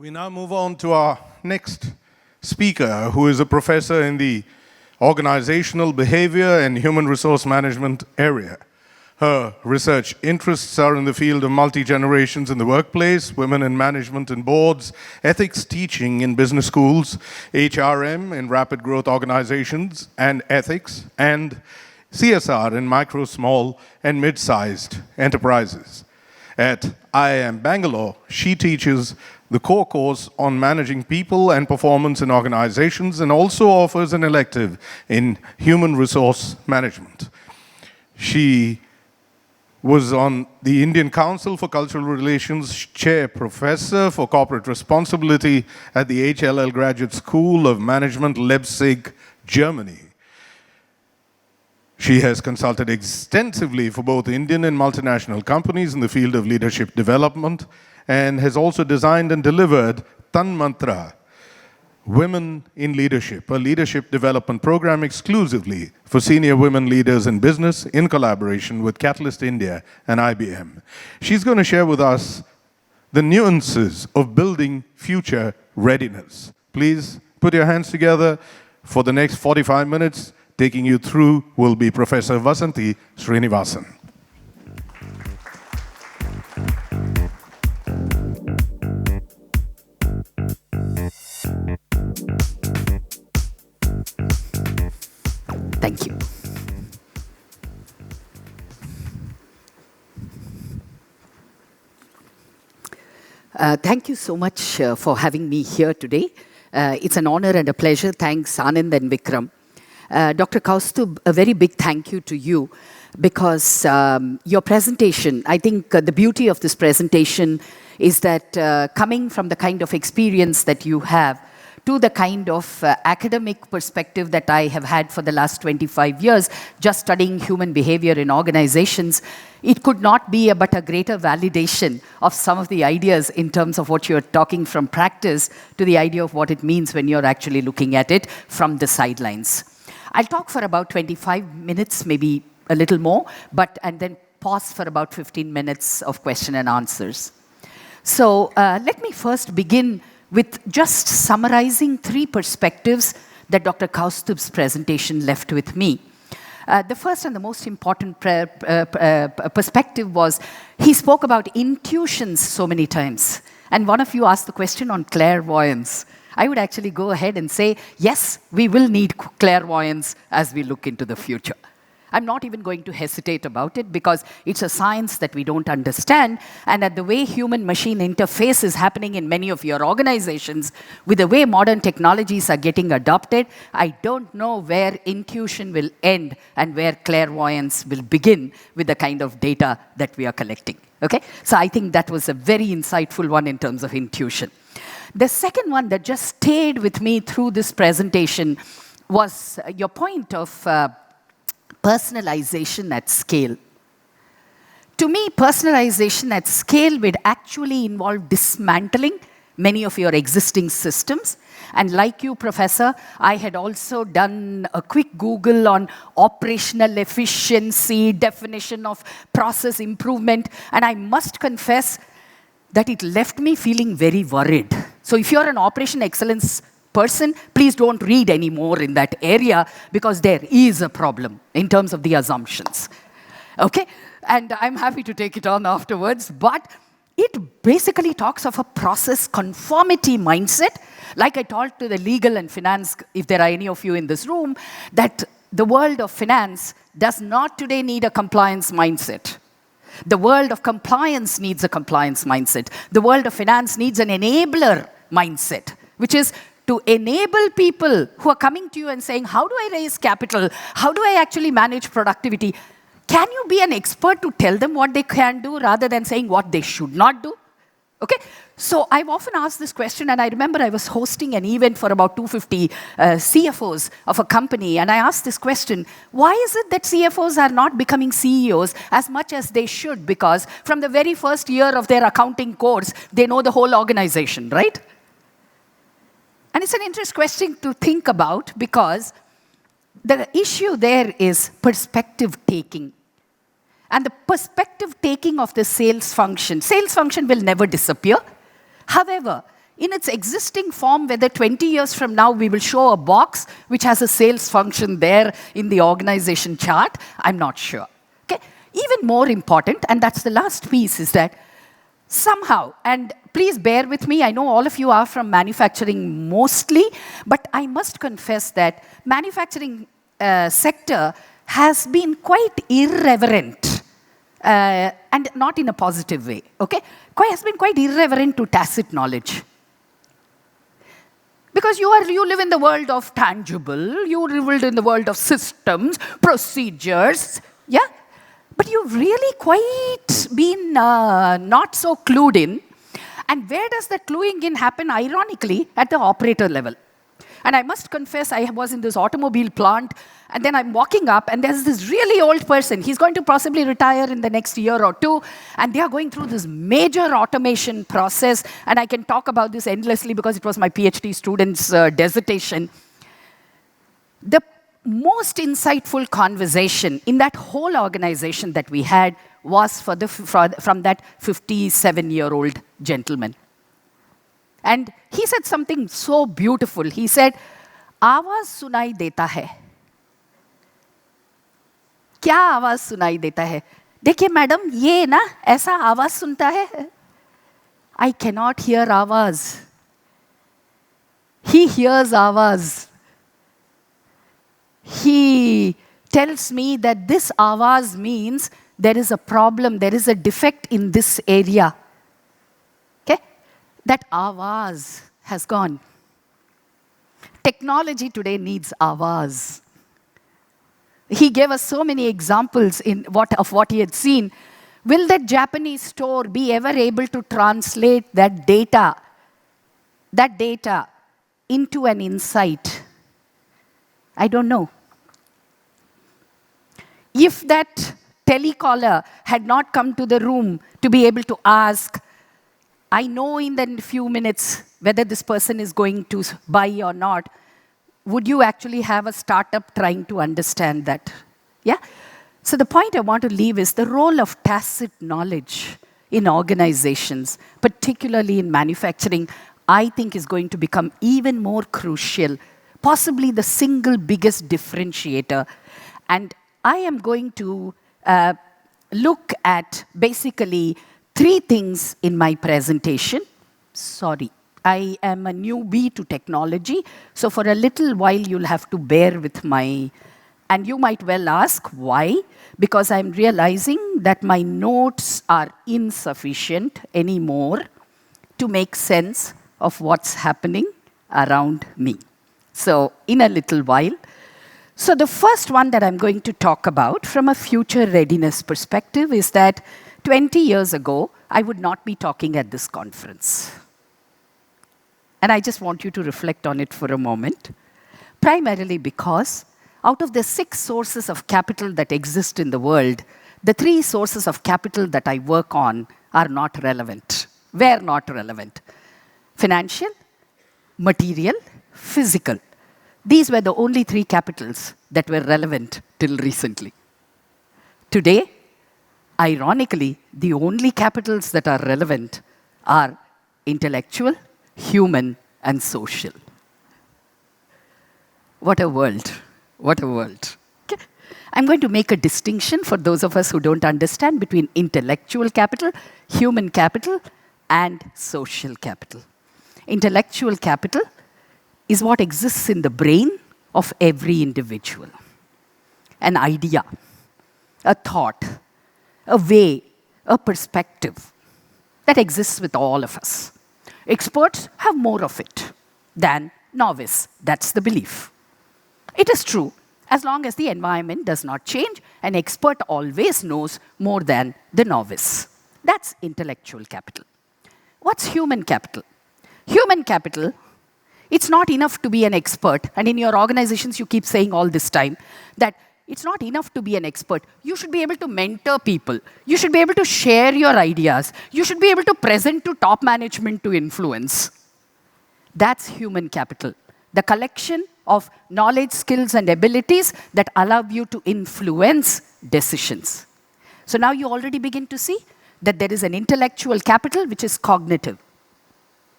We now move on to our next speaker, who is a professor in the organizational behavior and human resource management area. Her research interests are in the field of multi-generations in the workplace, women in management and boards, ethics teaching in business schools, HRM in rapid growth organizations and ethics, and CSR in micro, small, and mid-sized enterprises. At IIM Bangalore, she teaches the core course on managing people and performance in organizations and also offers an elective in human resource management. She was on the Indian Council for Cultural Relations Chair Professor for Corporate Responsibility at the HLL Graduate School of Management, Leipzig, Germany. She has consulted extensively for both Indian and multinational companies in the field of leadership development and has also designed and delivered Tanmantra, Women in Leadership, a leadership development program exclusively for senior women leaders in business in collaboration with Catalyst India and IBM. She's going to share with us the nuances of building future readiness. Please put your hands together for the next 45 minutes. Taking you through will be Professor Vasanthy Srinivasan. Thank you. Thank you so much for having me here today. It's an honor and a pleasure. Thanks, Anand and Vikram. Dr. Kaustubh, a very big thank you to you because your presentation, I think the beauty of this presentation is that coming from the kind of experience that you have to the kind of academic perspective that I have had for the last 25 years, just studying human behavior in organizations, it could not be but a greater validation of some of the ideas in terms of what you're talking from practice to the idea of what it means when you're actually looking at it from the sidelines. I'll talk for about 25 minutes, maybe a little more, and then pause for about 15 minutes of question and answers. So let me first begin with just summarizing 3 perspectives that Dr. Kaustubh's presentation left with me. The first and the most important perspective was he spoke about intuitions so many times. And one of you asked the question on clairvoyance. I would actually go ahead and say, yes, we will need clairvoyance as we look into the future. I'm not even going to hesitate about it because it's a science that we don't understand, and that the way human-machine interface is happening in many of your organizations, with the way modern technologies are getting adopted, I don't know where intuition will end and where clairvoyance will begin with the kind of data that we are collecting. Okay? So I think that was a very insightful one in terms of intuition. The second one that just stayed with me through this presentation was your point of personalization at scale. To me, personalization at scale would actually involve dismantling many of your existing systems. And like you, Professor, I had also done a quick Google on operational efficiency, definition of process improvement, and I must confess that it left me feeling very worried. So if you're an operation excellence person, please don't read any more in that area because there is a problem in terms of the assumptions. Okay? And I'm happy to take it on afterwards, but it basically talks of a process conformity mindset. Like I talked to the legal and finance, if there are any of you in this room, that the world of finance does not today need a compliance mindset. The world of compliance needs a compliance mindset. The world of finance needs an enabler mindset, which is to enable people who are coming to you and saying, how do I raise capital? How do I actually manage productivity? Can you be an expert to tell them what they can do rather than saying what they should not do? Okay? So I've often asked this question, and I remember I was hosting an event for about 250 CFOs of a company, and I asked this question, why is it that CFOs are not becoming CEOs as much as they should? Because from the very first year of their accounting course, they know the whole organization, right? And it's an interesting question to think about because the issue there is perspective taking. And the perspective taking of the sales function will never disappear. However, in its existing form, whether 20 years from now we will show a box which has a sales function there in the organization chart, I'm not sure. Okay? Even more important, and that's the last piece, is that somehow, and please bear with me, I know all of you are from manufacturing mostly, but I must confess that manufacturing sector has been quite irreverent, and not in a positive way, okay? Has been quite irreverent to tacit knowledge. Because you live in the world of tangible, you live in the world of systems, procedures, yeah? But you've really quite been not so clued in. And where does that cluing in happen? Ironically, at the operator level. And I must confess, I was in this automobile plant, and then I'm walking up, and there's this really old person. He's going to possibly retire in the next year or two, and they are going through this major automation process, and I can talk about this endlessly because it was my PhD student's dissertation. The most insightful conversation in that whole organization that we had was from that 57-year-old gentleman. And he said something so beautiful. He said, आवाज सुनाई देता है. क्या आवाज सुनाई देता है? देखिए मैडम, ये ना ऐसा आवाज सुनता है. I cannot hear आवाज. He hears आवाज. He tells me that this आवाज means there is a problem, there is a defect in this area. That आवाज has gone. Technology today needs आवाज. He gave us so many examples of what he had seen. Will that Japanese store be ever able to translate that data into an insight? I don't know. If that telecaller had not come to the room to be able to ask, I know in the few minutes whether this person is going to buy or not, would you actually have a startup trying to understand that? Yeah? So the point I want to leave is the role of tacit knowledge in organizations, particularly in manufacturing, I think is going to become even more crucial, possibly the single biggest differentiator. And I am going to look at basically 3 things in my presentation. Sorry, I am a newbie to technology, so for a little while you'll have to bear with and you might well ask why, because I'm realizing that my notes are insufficient anymore to make sense of what's happening around me. So in a little while. So the first one that I'm going to talk about from a future readiness perspective is that 20 years ago, I would not be talking at this conference. And I just want you to reflect on it for a moment. Primarily because out of the 6 sources of capital that exist in the world, the 3 sources of capital that I work on are not relevant. Were not relevant. Financial, material, physical. These were the only 3 capitals that were relevant till recently. Today, ironically, the only capitals that are relevant are intellectual, human, and social. What a world. What a world. Okay. I'm going to make a distinction for those of us who don't understand between intellectual capital, human capital, and social capital. Intellectual capital is what exists in the brain of every individual. An idea, a thought, a way, a perspective that exists with all of us. Experts have more of it than novice. That's the belief. It is true. As long as the environment does not change, an expert always knows more than the novice. That's intellectual capital. What's human capital? Human capital, it's not enough to be an expert. And in your organizations, you keep saying all this time that it's not enough to be an expert. You should be able to mentor people. You should be able to share your ideas. You should be able to present to top management to influence. That's human capital. The collection of knowledge, skills, and abilities that allow you to influence decisions. So now you already begin to see that there is an intellectual capital which is cognitive.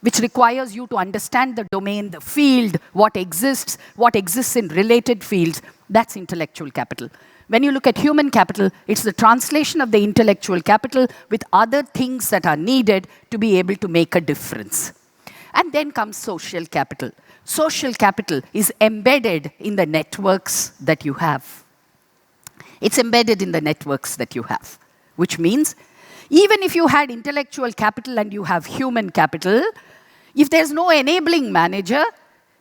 which requires you to understand the domain, the field, what exists in related fields. That's intellectual capital. When you look at human capital, it's the translation of the intellectual capital with other things that are needed to be able to make a difference. And then comes social capital. Social capital is embedded in the networks that you have. It's embedded in the networks that you have, which means even if you had intellectual capital and you have human capital, if there's no enabling manager,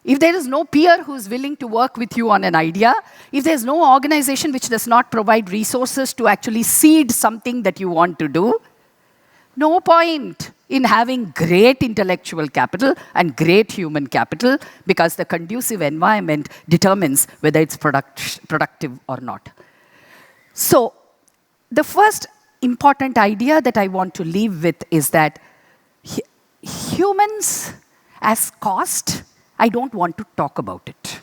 if there is no peer who's willing to work with you on an idea, if there's no organization which does not provide resources to actually seed something that you want to do, no point in having great intellectual capital and great human capital, because the conducive environment determines whether it's productive or not. So the first important idea that I want to leave with is that humans as cost, I don't want to talk about it.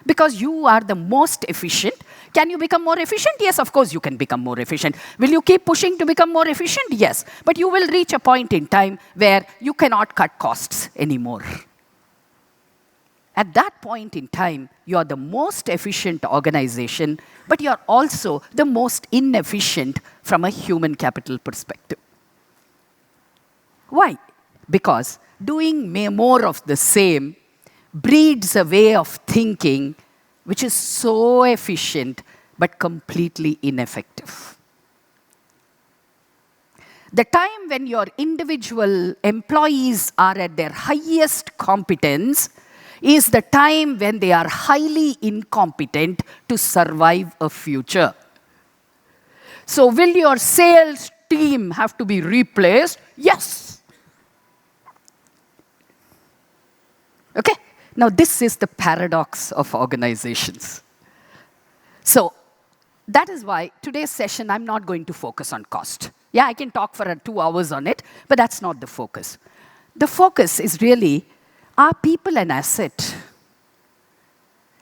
Because you are the most efficient. Can you become more efficient? Yes, of course you can become more efficient. Will you keep pushing to become more efficient? Yes. But you will reach a point in time where you cannot cut costs anymore. At that point in time, you are the most efficient organization, but you are also the most inefficient from a human capital perspective. Why? Because doing more of the same breeds a way of thinking which is so efficient but completely ineffective. The time when your individual employees are at their highest competence is the time when they are highly incompetent to survive a future. So will your sales team have to be replaced? Yes. Okay? Now, this is the paradox of organizations. So, that is why today's session, I'm not going to focus on cost. Yeah, I can talk for 2 hours on it, but that's not the focus. The focus is really, are people an asset?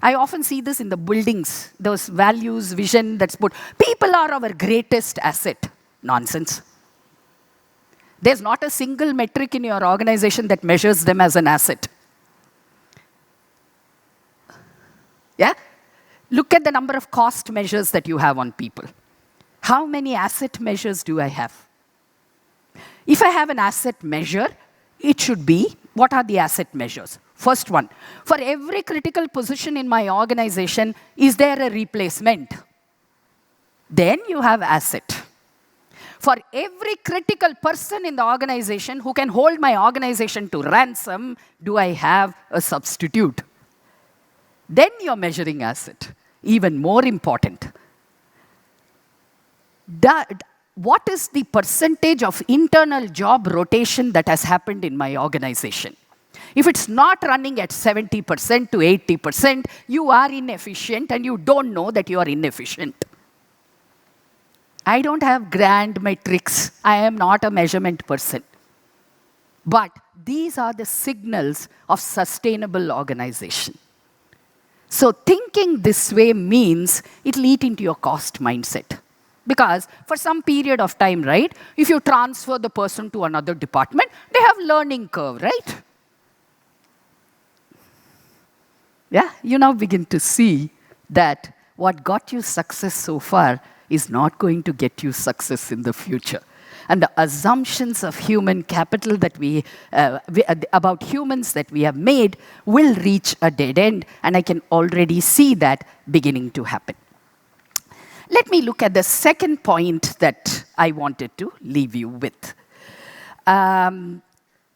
I often see this in the buildings, those values, vision that's put. People are our greatest asset. Nonsense. There's not a single metric in your organization that measures them as an asset. Yeah? Look at the number of cost measures that you have on people. How many asset measures do I have? If I have an asset measure, it should be, what are the asset measures? First one, for every critical position in my organization, is there a replacement? Then you have asset. For every critical person in the organization who can hold my organization to ransom, do I have a substitute? Then you're measuring asset. Even more important, what is the percentage of internal job rotation that has happened in my organization? If it's not running at 70% to 80%, you are inefficient and you don't know that you are inefficient. I don't have grand metrics. I am not a measurement person. But these are the signals of sustainable organization. So thinking this way means it'll eat into your cost mindset. Because for some period of time, right, if you transfer the person to another department, they have learning curve, right? Yeah, you now begin to see that what got you success so far is not going to get you success in the future. And the assumptions of human capital that about humans that we have made will reach a dead end, and I can already see that beginning to happen. Let me look at the second point that I wanted to leave you with.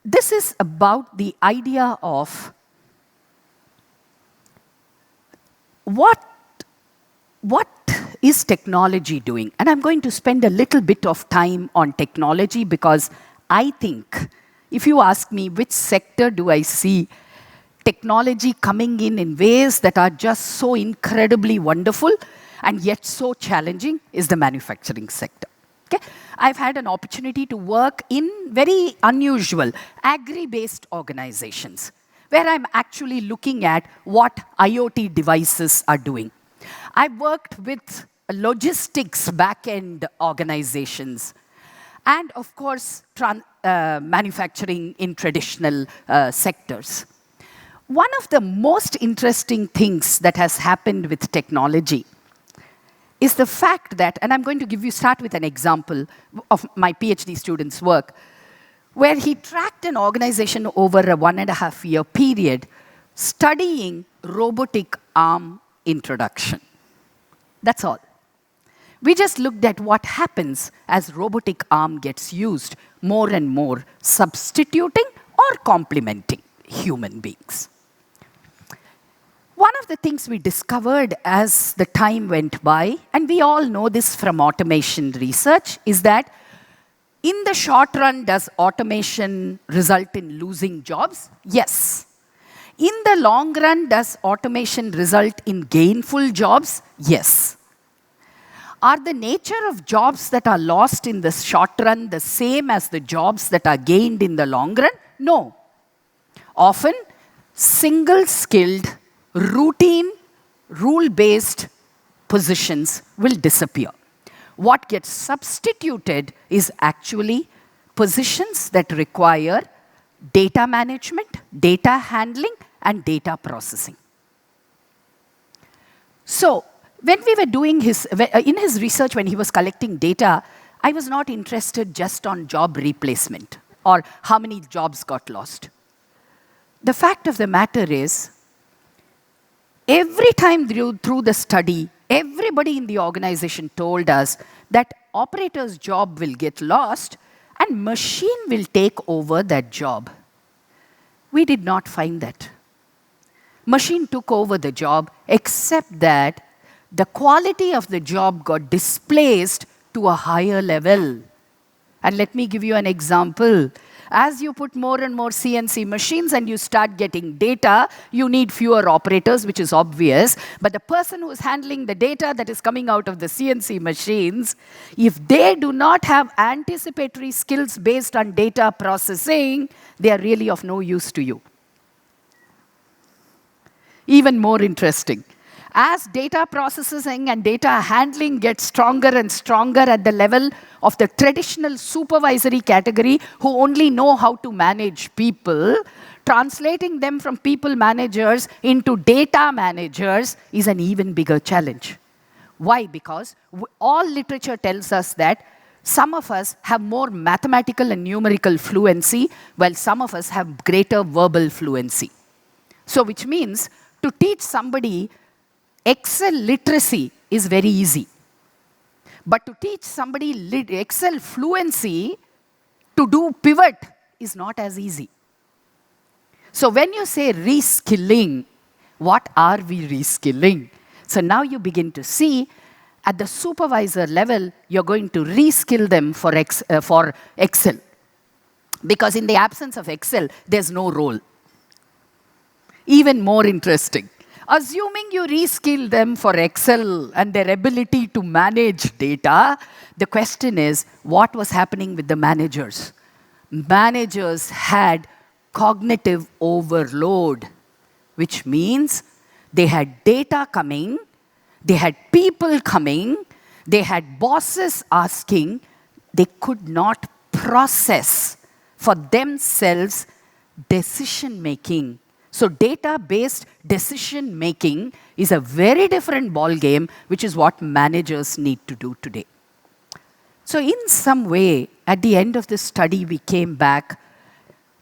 This is about the idea of what is technology doing? And I'm going to spend a little bit of time on technology because I think, if you ask me which sector do I see technology coming in ways that are just so incredibly wonderful and yet so challenging, is the manufacturing sector. Okay? I've had an opportunity to work in very unusual agri-based organizations where I'm actually looking at what IoT devices are doing. I've worked with logistics back-end organizations. and of course, manufacturing in traditional sectors. One of the most interesting things that has happened with technology is the fact that, and I'm going to start with an example of my PhD student's work, where he tracked an organization over a 1.5-year period studying robotic arm introduction. That's all. We just looked at what happens as robotic arm gets used more and more, substituting or complementing human beings. One of the things we discovered as the time went by, and we all know this from automation research, is that in the short run, does automation result in losing jobs? Yes. In the long run, does automation result in gainful jobs? Yes. Are the nature of jobs that are lost in the short run the same as the jobs that are gained in the long run? No. Often, single-skilled, routine, rule-based positions will disappear. What gets substituted is actually positions that require data management, data handling, and data processing. So, when we were doing in his research, when he was collecting data, I was not interested just on job replacement or how many jobs got lost. The fact of the matter is, every time through the study, everybody in the organization told us that operator's job will get lost and machine will take over that job. We did not find that. Machine took over the job, except that the quality of the job got displaced to a higher level. And let me give you an example. As you put more and more CNC machines and you start getting data, you need fewer operators, which is obvious. But the person who is handling the data that is coming out of the CNC machines, if they do not have anticipatory skills based on data processing, they are really of no use to you. Even more interesting. As data processing and data handling gets stronger and stronger at the level of the traditional supervisory category who only know how to manage people, translating them from people managers into data managers is an even bigger challenge. Why? Because all literature tells us that some of us have more mathematical and numerical fluency, while some of us have greater verbal fluency. So which means to teach somebody Excel literacy is very easy. But to teach somebody Excel fluency to do pivot is not as easy. So when you say reskilling, what are we reskilling? So now you begin to see at the supervisor level, you're going to reskill them for Excel. Because in the absence of Excel, there's no role. Even more interesting. Assuming you reskill them for Excel and their ability to manage data, the question is, what was happening with the managers? Managers had cognitive overload, which means they had data coming, they had people coming, they had bosses asking, they could not process for themselves decision-making. So data-based decision-making is a very different ballgame, which is what managers need to do today. So in some way, at the end of this study, we came back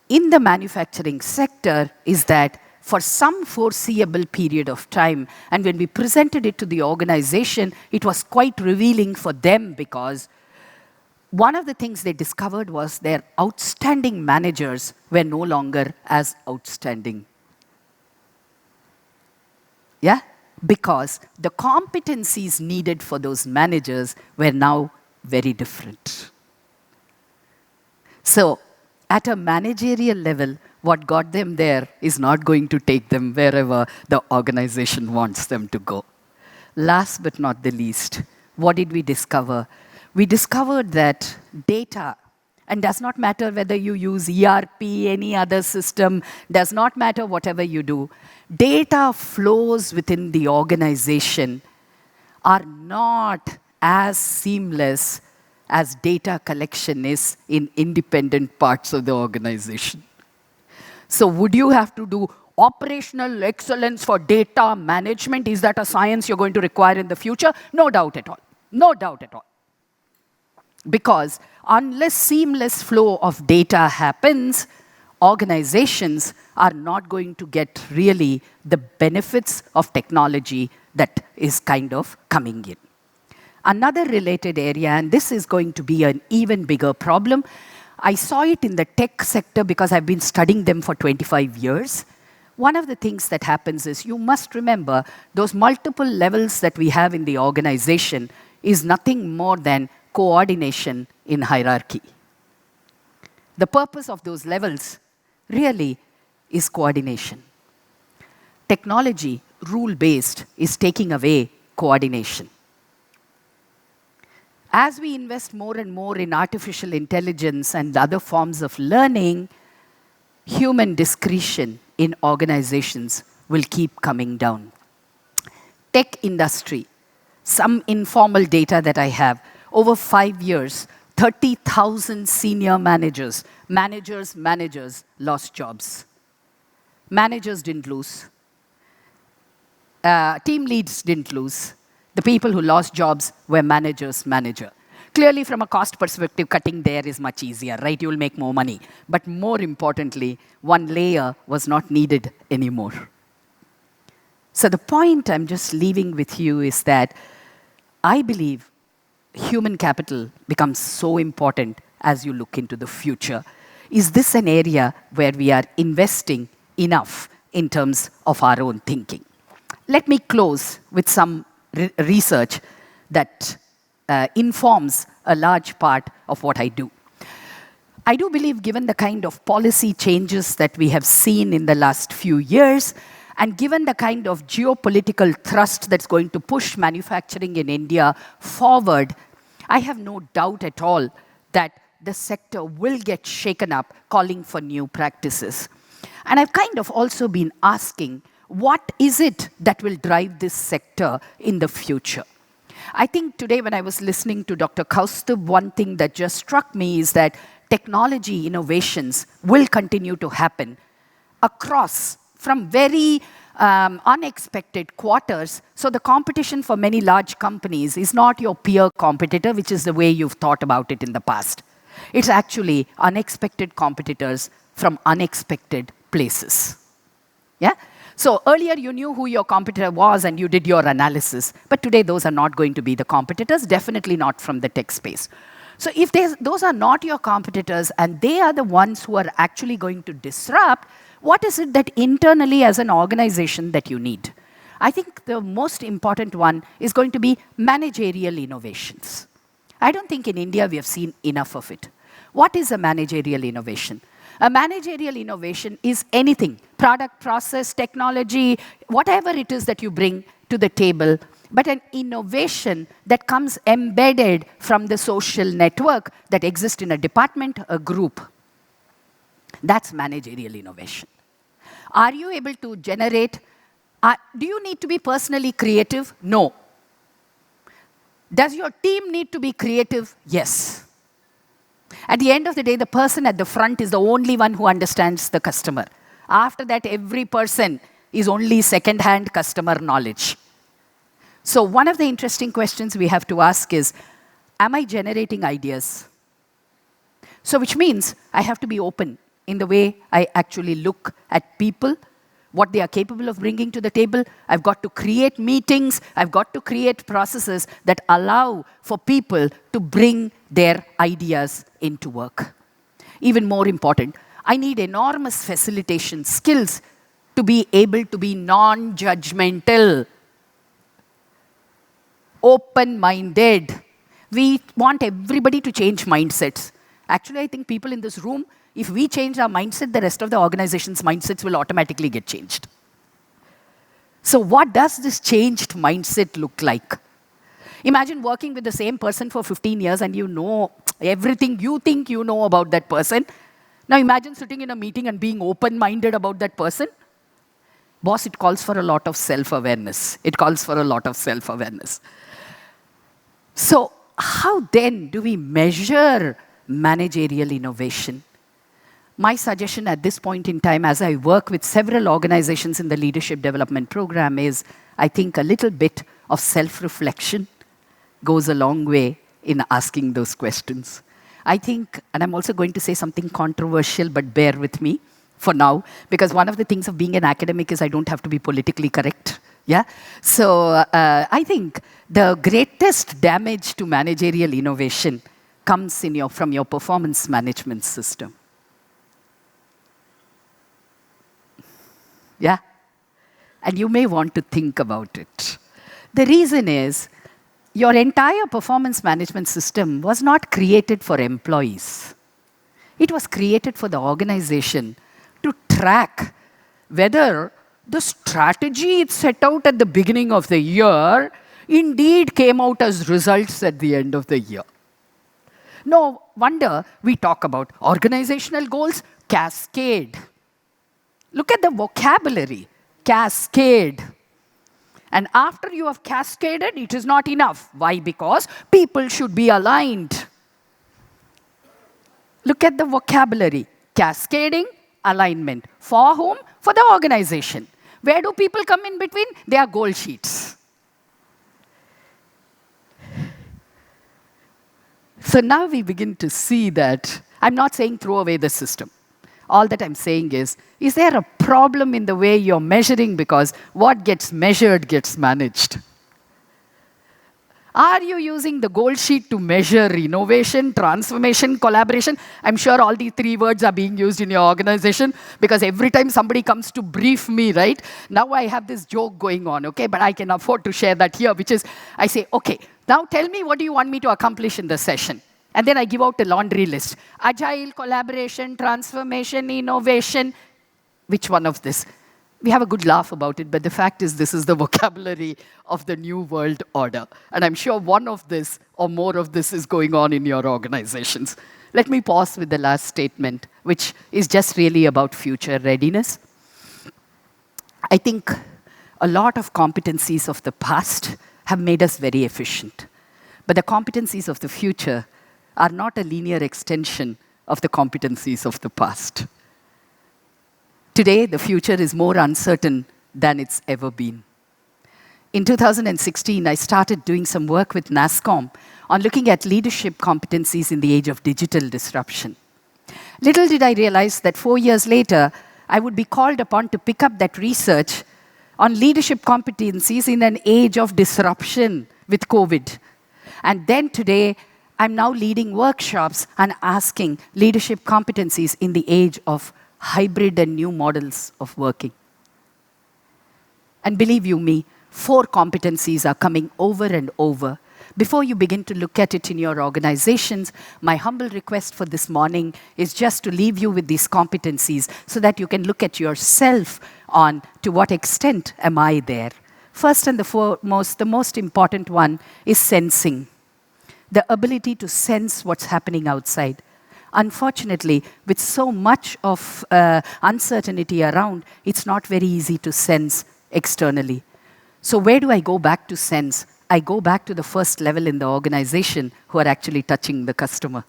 in the manufacturing sector is that for some foreseeable period of time, and when we presented it to the organization, it was quite revealing for them because one of the things they discovered was their outstanding managers were no longer as outstanding. Yeah? Because the competencies needed for those managers were now very different. So, at a managerial level, what got them there is not going to take them wherever the organization wants them to go. Last but not the least, what did we discover? We discovered that data, and does not matter whether you use ERP, any other system, does not matter whatever you do, data flows within the organization are not as seamless as data collection is in independent parts of the organization. So would you have to do operational excellence for data management? Is that a science you're going to require in the future? No doubt at all. No doubt at all. Because unless seamless flow of data happens, organizations are not going to get really the benefits of technology that is kind of coming in. Another related area, and this is going to be an even bigger problem, I saw it in the tech sector because I've been studying them for 25 years. One of the things that happens is you must remember those multiple levels that we have in the organization is nothing more than coordination in hierarchy. The purpose of those levels really is coordination. Technology, rule-based, is taking away coordination. As we invest more and more in artificial intelligence and other forms of learning, human discretion in organizations will keep coming down. Tech industry, some informal data that I have, over 5 years, 30,000 senior managers lost jobs. Managers didn't lose. Team leads didn't lose. The people who lost jobs were managers' manager. Clearly, from a cost perspective, cutting there is much easier, right? You will make more money. But more importantly, one layer was not needed anymore. So the point I'm just leaving with you is that I believe human capital becomes so important as you look into the future. Is this an area where we are investing enough in terms of our own thinking? Let me close with some research that informs a large part of what I do. I do believe, given the kind of policy changes that we have seen in the last few years, and given the kind of geopolitical thrust that's going to push manufacturing in India forward, I have no doubt at all that the sector will get shaken up, calling for new practices. And I've kind of also been asking, what is it that will drive this sector in the future? I think today when I was listening to Dr. Kaustubh, one thing that just struck me is that technology innovations will continue to happen across from very unexpected quarters. So the competition for many large companies is not your peer competitor, which is the way you've thought about it in the past. It's actually unexpected competitors from unexpected places. Yeah? So earlier you knew who your competitor was and you did your analysis, but today those are not going to be the competitors, definitely not from the tech space. So if those are not your competitors and they are the ones who are actually going to disrupt, what is it that internally as an organization that you need? I think the most important one is going to be managerial innovations. I don't think in India we have seen enough of it. What is a managerial innovation? A managerial innovation is anything, product, process, technology, whatever it is that you bring to the table, but an innovation that comes embedded from the social network that exists in a department, a group. That's managerial innovation. Are you able to generate, do you need to be personally creative? No. Does your team need to be creative? Yes. At the end of the day, the person at the front is the only one who understands the customer. After that, every person is only second-hand customer knowledge. So one of the interesting questions we have to ask is, am I generating ideas? So which means I have to be open in the way I actually look at people, what they are capable of bringing to the table. I've got to create meetings. I've got to create processes that allow for people to bring their ideas into work. Even more important, I need enormous facilitation skills to be able to be non-judgmental, open-minded. We want everybody to change mindsets. Actually, I think people in this room, if we change our mindset, the rest of the organization's mindsets will automatically get changed. So what does this changed mindset look like? Imagine working with the same person for 15 years and you know everything you think you know about that person. Now imagine sitting in a meeting and being open-minded about that person. Boss, it calls for a lot of self-awareness. It calls for a lot of self-awareness. So how then do we measure managerial innovation? My suggestion at this point in time, as I work with several organizations in the leadership development program, is I think a little bit of self-reflection goes a long way in asking those questions. I think, and I'm also going to say something controversial, but bear with me for now, because one of the things of being an academic is I don't have to be politically correct. Yeah? So I think the greatest damage to managerial innovation comes from your performance management system. Yeah? And you may want to think about it. The reason is, your entire performance management system was not created for employees. It was created for the organization to track whether the strategy it set out at the beginning of the year indeed came out as results at the end of the year. No wonder we talk about organizational goals, cascade. Look at the vocabulary, cascade. And after you have cascaded, it is not enough. Why? Because people should be aligned. Look at the vocabulary, cascading, alignment. For whom? For the organization. Where do people come in between? They are goal sheets. So now we begin to see that, I'm not saying throw away the system. All that I'm saying is there a problem in the way you're measuring, because what gets measured gets managed? Are you using the goal sheet to measure innovation, transformation, collaboration? I'm sure all these three words are being used in your organization, because every time somebody comes to brief me, right? Now I have this joke going on, okay? But I can afford to share that here, which is, I say, okay, now tell me what do you want me to accomplish in this session? And then I give out a laundry list. Agile, collaboration, transformation, innovation. Which one of this? We have a good laugh about it, but the fact is this is the vocabulary of the new world order. And I'm sure one of this or more of this is going on in your organizations. Let me pause with the last statement, which is just really about future readiness. I think a lot of competencies of the past have made us very efficient. But the competencies of the future are not a linear extension of the competencies of the past. Today, the future is more uncertain than it's ever been. In 2016, I started doing some work with NASSCOM on looking at leadership competencies in the age of digital disruption. Little did I realize that 4 years later, I would be called upon to pick up that research on leadership competencies in an age of disruption with COVID. And then today, I'm now leading workshops and asking leadership competencies in the age of hybrid and new models of working. And believe you me, 4 competencies are coming over and over. Before you begin to look at it in your organizations, my humble request for this morning is just to leave you with these competencies so that you can look at yourself on to what extent am I there. First and the most important one is sensing. The ability to sense what's happening outside. Unfortunately, with so much of uncertainty around, it's not very easy to sense externally. So where do I go back to sense? I go back to the first level in the organization who are actually touching the customer.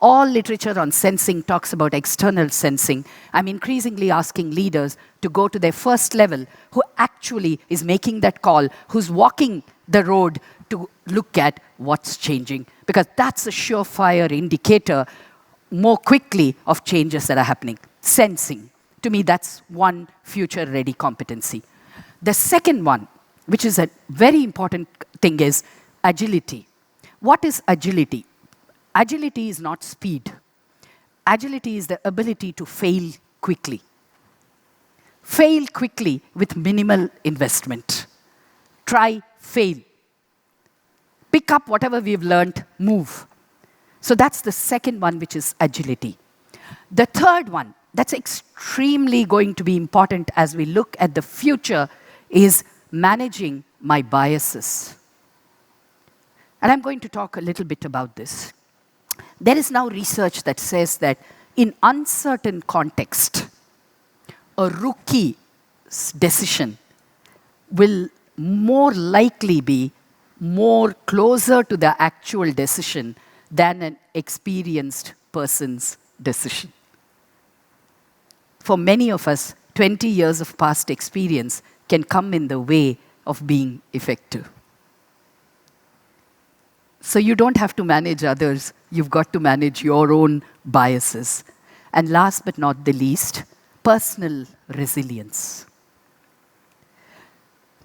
All literature on sensing talks about external sensing. I'm increasingly asking leaders to go to their first level, who actually is making that call, who's walking the road to look at what's changing. Because that's a surefire indicator more quickly of changes that are happening. Sensing. To me, that's one future-ready competency. The second one, which is a very important thing, is agility. What is agility? Agility is not speed. Agility is the ability to fail quickly. Fail quickly with minimal investment. Try, fail. Pick up whatever we've learned, move. So that's the second one, which is agility. The third one, that's extremely going to be important as we look at the future, is managing my biases. And I'm going to talk a little bit about this. There is now research that says that in uncertain context, a rookie's decision will more likely be more closer to the actual decision than an experienced person's decision. For many of us, 20 years of past experience can come in the way of being effective. So you don't have to manage others, you've got to manage your own biases. And last but not the least, personal resilience.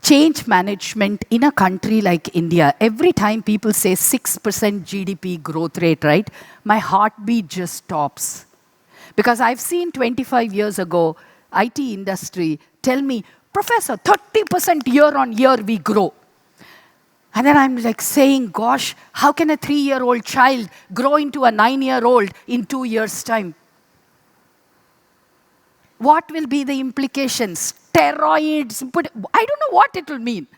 Change management in a country like India, every time people say 6% GDP growth rate, right, my heartbeat just stops. Because I've seen 25 years ago, IT industry tell me, Professor, 30% year on year we grow. And then I'm like saying, gosh, how can a 3-year-old child grow into a 9-year-old in 2 years' time? What will be the implications? Steroids, but I don't know what it will mean.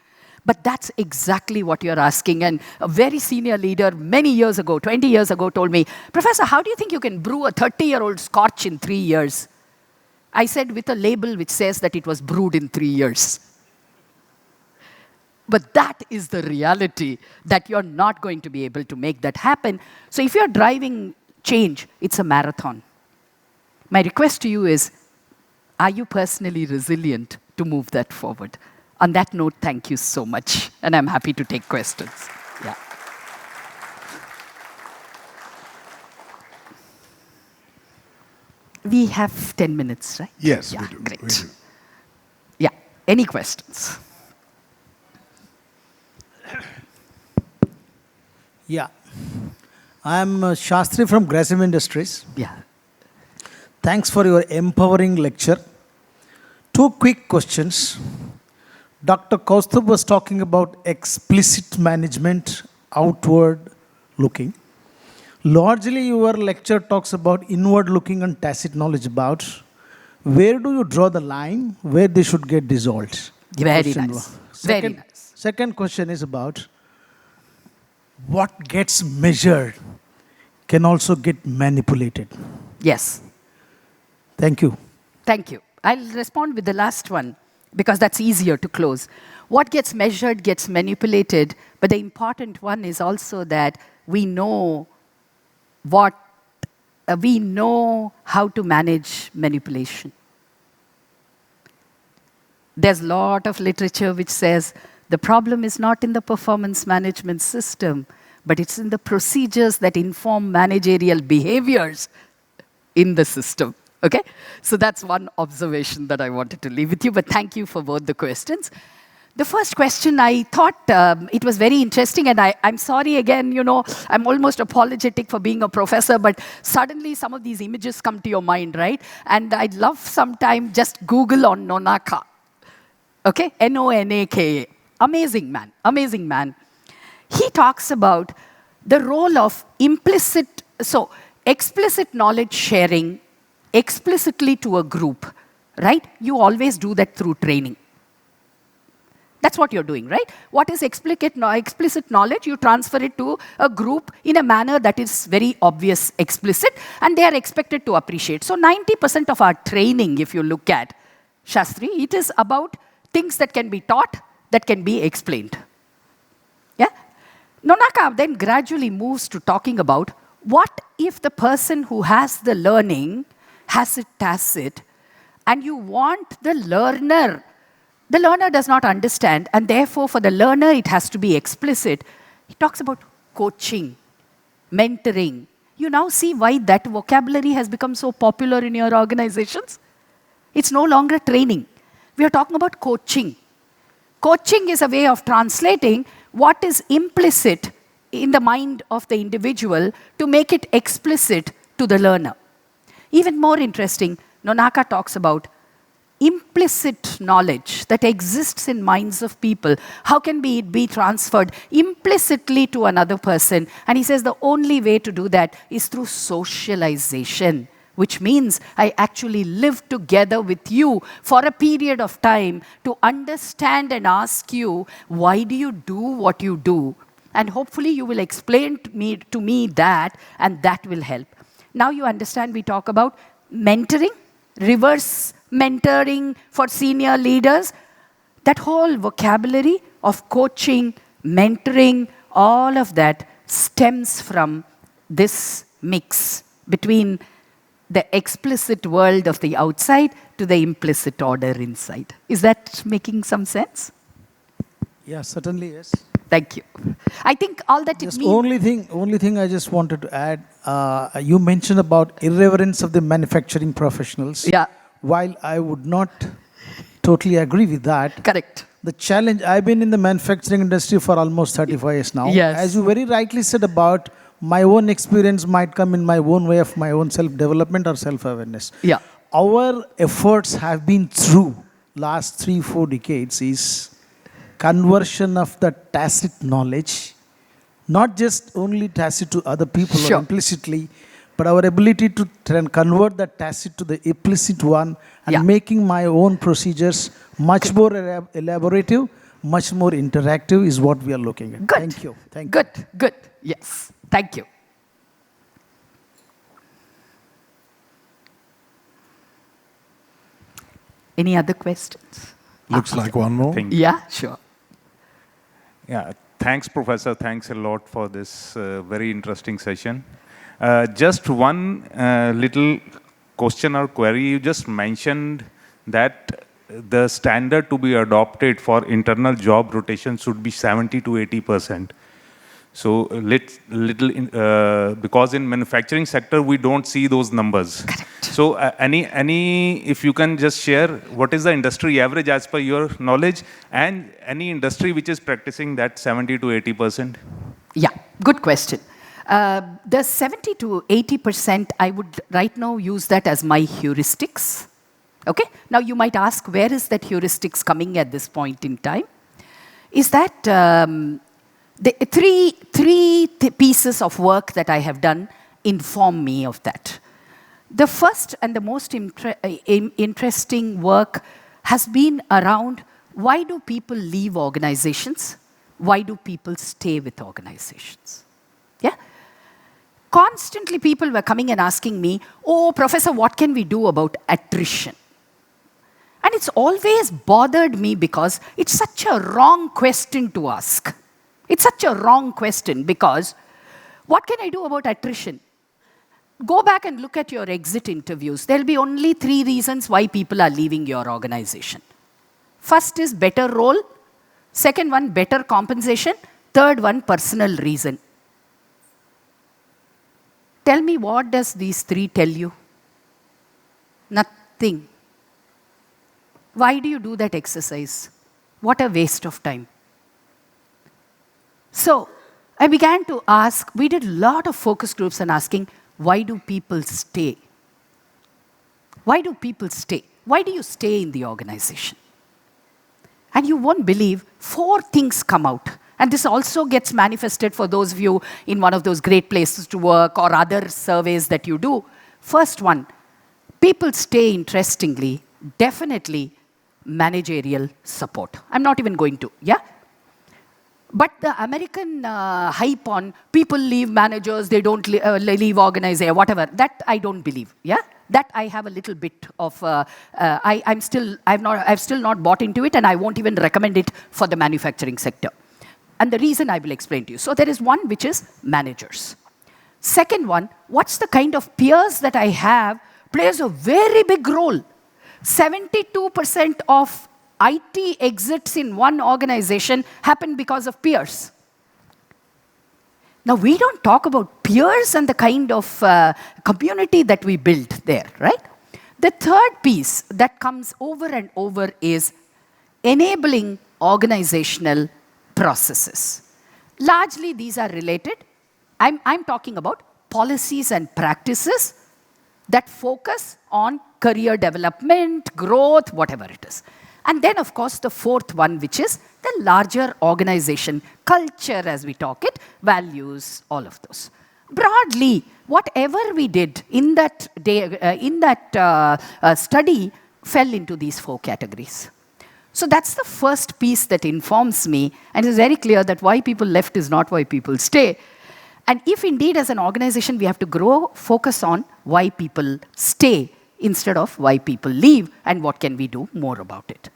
But that's exactly what you're asking. And a very senior leader many years ago, 20 years ago, told me, Professor, how do you think you can brew a 30-year-old scotch in 3 years? I said, with a label which says that it was brewed in 3 years. But that is the reality, that you're not going to be able to make that happen. So if you're driving change, it's a marathon. My request to you is, are you personally resilient to move that forward? On that note, thank you so much. And I'm happy to take questions. Yeah. We have 10 minutes, right? Yes, yeah, we do. Great. We do. Yeah. Any questions? Yeah. I'm Shastri from Grasim Industries. Yeah. Thanks for your empowering lecture. 2 quick questions. Dr. Kaustubh was talking about explicit management, outward looking. Largely, your lecture talks about inward looking and tacit knowledge about. Where do you draw the line where they should get dissolved? Very nice. Very nice. Second question is about what gets measured can also get manipulated. Yes. Thank you. Thank you. I'll respond with the last one, because that's easier to close. What gets measured gets manipulated, but the important one is also that we know how to manage manipulation. There's a lot of literature which says the problem is not in the performance management system, but it's in the procedures that inform managerial behaviors in the system. Okay? So that's one observation that I wanted to leave with you, but thank you for both the questions. The first question, I thought it was very interesting, and I'm sorry again, I'm almost apologetic for being a professor, but suddenly some of these images come to your mind, right? And I'd love sometime just Google on Nonaka. Okay? Nonaka. Amazing man, amazing man. He talks about the role of explicit knowledge sharing explicitly to a group, right? You always do that through training. That's what you're doing, right? What is explicit knowledge? You transfer it to a group in a manner that is very obvious, explicit, and they are expected to appreciate. So 90% of our training, if you look at Shastri, it is about things that can be taught, that can be explained. Yeah? Nonaka then gradually moves to talking about what if the person who has the learning has it tacit, and you want the learner does not understand, and therefore for the learner it has to be explicit. He talks about coaching, mentoring. You now see why that vocabulary has become so popular in your organizations? It's no longer training. We are talking about coaching. Coaching is a way of translating what is implicit in the mind of the individual to make it explicit to the learner. Even more interesting, Nonaka talks about implicit knowledge that exists in minds of people. How can it be transferred implicitly to another person? And he says the only way to do that is through socialization, which means I actually live together with you for a period of time to understand and ask you, why do you do what you do? And hopefully you will explain to me that, and that will help. Now you understand we talk about mentoring, reverse mentoring for senior leaders. That whole vocabulary of coaching, mentoring, all of that stems from this mix between the explicit world of the outside to the implicit order inside. Is that making some sense? Yeah, certainly yes. Thank you. I think all that it Just means... only thing I just wanted to add, you mentioned about irreverence of the manufacturing professionals. Yeah. While I would not totally agree with that, Correct. the challenge, I've been in the manufacturing industry for almost 35 years now. Yes. As you very rightly said about my own experience might come in my own way of my own self-development or self-awareness. Yeah. Our efforts have been through last 3-4 decades is conversion of the tacit knowledge, not just only tacit to other people Sure. or implicitly, but our ability to convert the tacit to the implicit one and Yeah. making my own procedures much more elaborative, much more interactive is what we are looking at. Good. Thank you. Thank you. Good. Good. Yes. Thank you. Any other questions? Looks like one more. Yeah, sure. Yeah, thanks, Professor. Thanks a lot for this very interesting session. Just one little question or query. You just mentioned that the standard to be adopted for internal job rotation should be 70 to 80%. So because in manufacturing sector we don't see those numbers. Correct. So if you can just share what is the industry average as per your knowledge, and any industry which is practicing that 70 to 80%. Yeah, good question. The 70 to 80%, I would right now use that as my heuristics. Okay? Now you might ask, where is that heuristics coming at this point in time? Is that the three pieces of work that I have done inform me of that. The first and the most interesting work has been around why do people leave organizations? Why do people stay with organizations? Yeah? Constantly people were coming and asking me, oh, Professor, what can we do about attrition? And it's always bothered me because it's such a wrong question to ask. It's such a wrong question because what can I do about attrition? Go back and look at your exit interviews. There'll be only 3 reasons why people are leaving your organization. First is better role. Second one, better compensation. Third one, personal reason. Tell me, what does these 3 tell you? Nothing. Why do you do that exercise? What a waste of time. So I began to ask, we did a lot of focus groups and asking, why do people stay? Why do people stay? Why do you stay in the organization? And you won't believe 4 things come out. And this also gets manifested for those of you in one of those great places to work or other surveys that you do. First one, people stay, interestingly, definitely managerial support. I'm not even going to, yeah? But the American hype on people leave managers, they don't leave organization, whatever, that I don't believe, yeah? That I have a little bit of, I've still not bought into it, and I won't even recommend it for the manufacturing sector. And the reason I will explain to you. So there is one which is managers. Second one, what's the kind of peers that I have plays a very big role. 72% of IT exits in one organization happen because of peers. Now, we don't talk about peers and the kind of community that we build there, right? The third piece that comes over and over is enabling organizational processes. Largely, these are related. I'm talking about policies and practices that focus on career development, growth, whatever it is. And then, of course, the fourth one, which is the larger organization, culture as we talk it, values, all of those. Broadly, whatever we did in that study fell into these 4 categories. So that's the first piece that informs me, and it's very clear that why people left is not why people stay. And if indeed as an organization we have to grow, focus on why people stay instead of why people leave and what can we do more about it.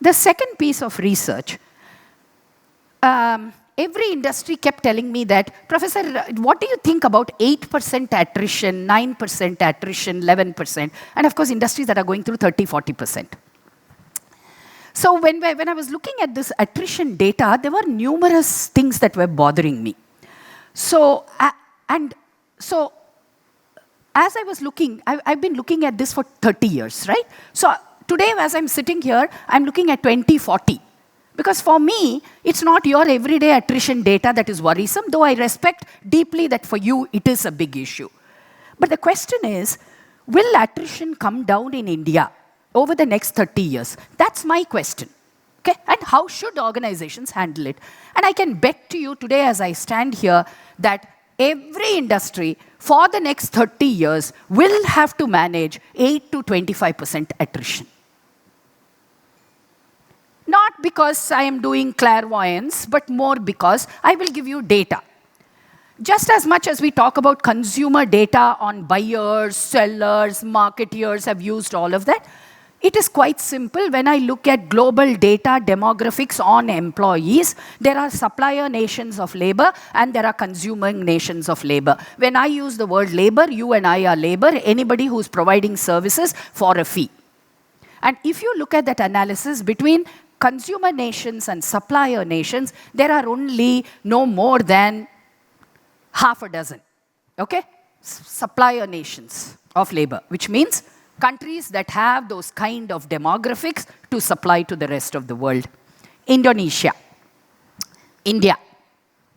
The second piece of research every industry kept telling me that, Professor, what do you think about 8% attrition, 9% attrition, 11%? And of course, industries that are going through 30, 40%. So when I was looking at this attrition data, there were numerous things that were bothering me. So as I was looking, I've been looking at this for 30 years, right? So today, as I'm sitting here, I'm looking at 2040. Because for me, it's not your everyday attrition data that is worrisome, though I respect deeply that for you, it is a big issue. But the question is, will attrition come down in India over the next 30 years? That's my question. Okay? And how should organizations handle it? And I can bet to you today, as I stand here, that every industry for the next 30 years will have to manage 8 to 25% attrition. Not because I am doing clairvoyance, but more because I will give you data. Just as much as we talk about consumer data on buyers, sellers, marketeers have used all of that, it is quite simple. When I look at global data demographics on employees, there are supplier nations of labor and there are consuming nations of labor. When I use the word labor, you and I are labor, anybody who's providing services for a fee. And if you look at that analysis between consumer nations and supplier nations, there are only no more than half a dozen, okay? Supplier nations of labor, which means countries that have those kind of demographics to supply to the rest of the world. Indonesia, India,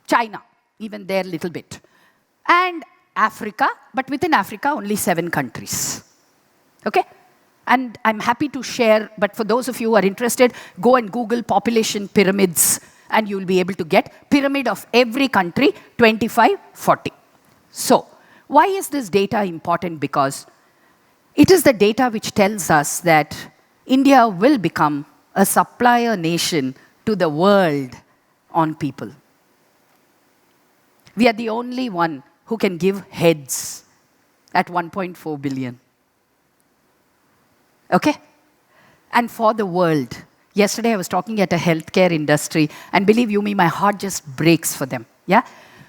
China, even there a little bit. And Africa, but within Africa, only 7 countries, okay? And I'm happy to share, but for those of you who are interested, go and Google population pyramids, and you'll be able to get pyramid of every country, 25, 40. So, why is this data important? Because it is the data which tells us that India will become a supplier nation to the world on people. We are the only one who can give heads at 1.4 billion. Okay? And for the world, yesterday I was talking at a healthcare industry, and believe you me, my heart just breaks for them. Yeah?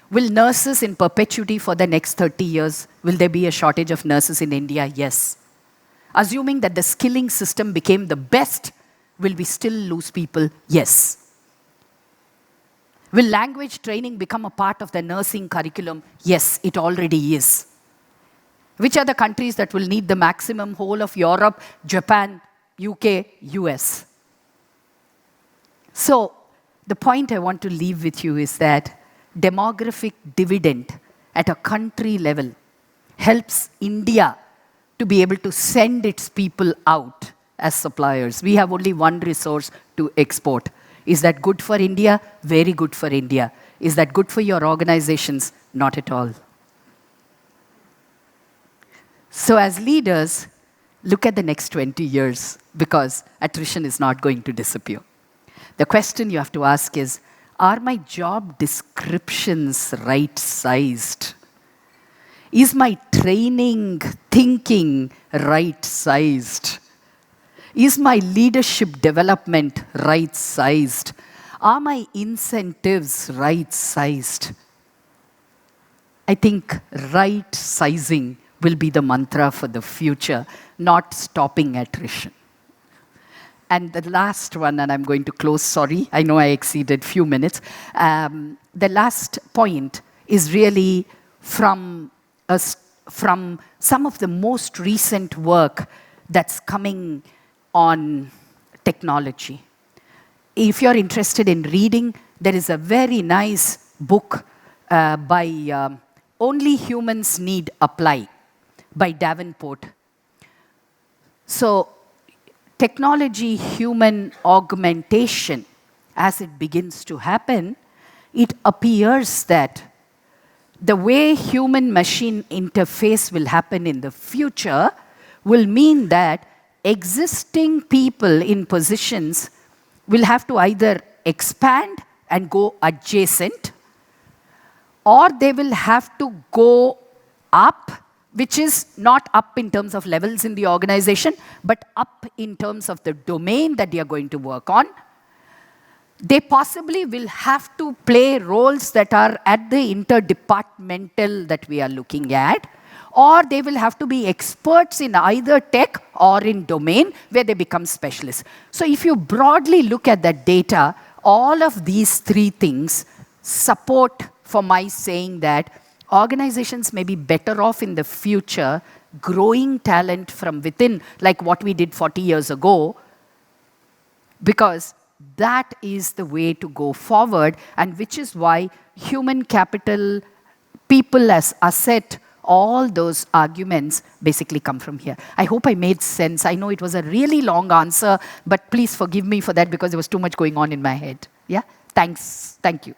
Will nurses in perpetuity for the next 30 years, will there be a shortage of nurses in India? Yes. Assuming that the skilling system became the best, will we still lose people? Yes. Will language training become a part of the nursing curriculum? Yes, it already is. Which are the countries that will need the maximum? Whole of Europe, Japan, UK, US. So, the point I want to leave with you is that demographic dividend at a country level helps India to be able to send its people out as suppliers. We have only one resource to export. Is that good for India? Very good for India. Is that good for your organizations? Not at all. So as leaders, look at the next 20 years because attrition is not going to disappear. The question you have to ask is, are my job descriptions right-sized? Is my training, thinking right-sized? Is my leadership development right-sized? Are my incentives right-sized? I think right-sizing will be the mantra for the future, not stopping attrition. And the last one, and I'm going to close, sorry, I know I exceeded a few minutes. The last point is really from some of the most recent work that's coming on technology. If you're interested in reading, there is a very nice book by Only Humans Need Apply by Davenport. So, technology, human augmentation, as it begins to happen, it appears that the way human-machine interface will happen in the future will mean that existing people in positions will have to either expand and go adjacent, or they will have to go up, which is not up in terms of levels in the organization, but up in terms of the domain that they are going to work on. they possibly will have to play roles that are at the interdepartmental that we are looking at, or they will have to be experts in either tech or in domain where they become specialists. So if you broadly look at that data, all of these three things support for my saying that organizations may be better off in the future growing talent from within, like what we did 40 years ago, because that is the way to go forward, and which is why human capital, people as asset, all those arguments basically come from here. I hope I made sense. I know it was a really long answer, but please forgive me for that because there was too much going on in my head. Yeah? Thanks. Thank you.